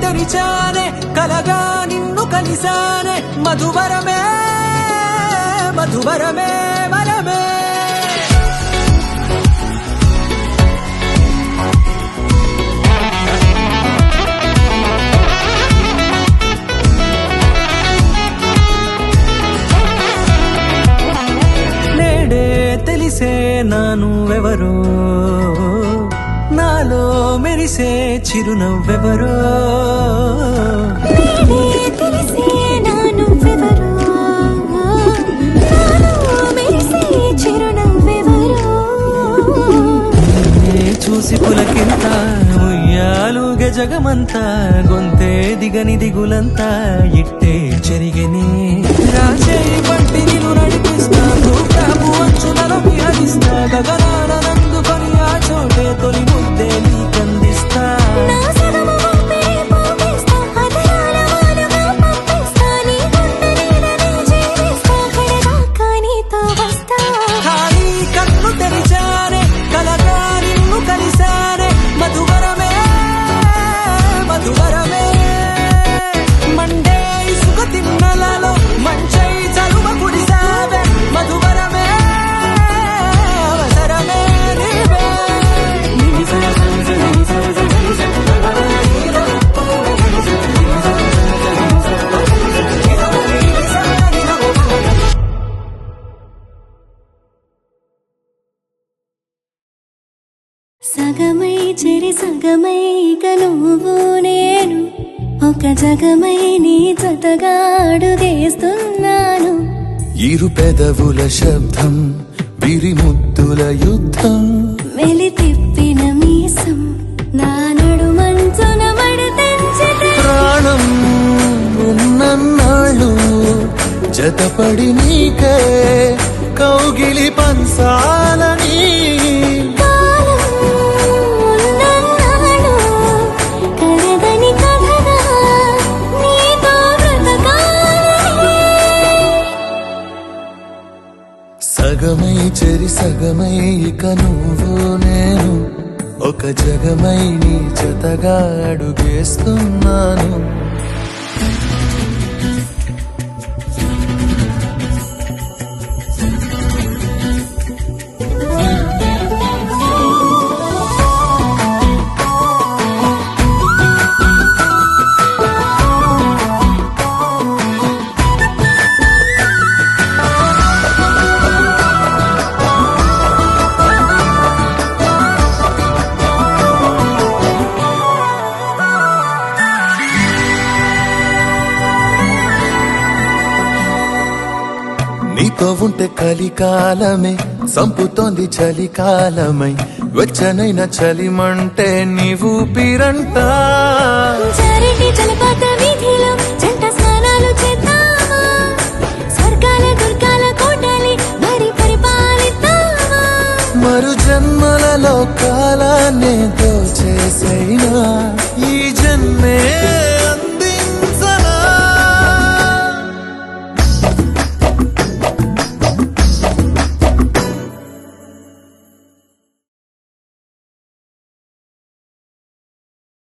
తెరిచానే కలగా నిన్ను కలిసానే మధువరమే మధువరమే వరమే నేడే తెలిసే నానువెవరో నాలో మెరిసే చిరునవ్వెవరో చూసి పులకింత ఉయ్యాలుగే జగమంతా గొంతే దిగని దిగులంతా ఇట్టే చెరిగని రాజేయి పట్టి నిన్ను నడిపిస్తా భూప్రాపు అంచులలో విహరిస్తా గగనాన నందుకొని ఆ చోటే తొలి ముద్దే నీకందిస్తా ఖాళీ కన్ను తెరిచానే కలగా నిన్ను కలిసానే మధువరమే మధువరమే మండే ఇసుక తిన్నలలో మంచై చలువ కుడిసావే మధువరమే అవసరమే నీవే సగమై చెరి సగమై ఇక నువ్వు నేను ఒక జగమై నీ జతగా అడుగేస్తున్నాను ఇరు పెదవుల శబ్దం విరిముద్దుల యుద్ధం మెలి తిప్పిన మీసం నా నడుమంచున మడతెంచితే ప్రాణం ఉన్నన్నాళ్ళు జతపడి నీకే కౌగిలి పంచాలని సగమై చెరి సగమై ఇక నువ్వు నేను ఒక జగమై నీ జతగా అడుగేస్తున్నాను నీతో ఉంటే కలికాలమే సంపుతోంది చలికాలమై వెచ్చనైన చలిమంటే నీవు పిరంట జలపాతమే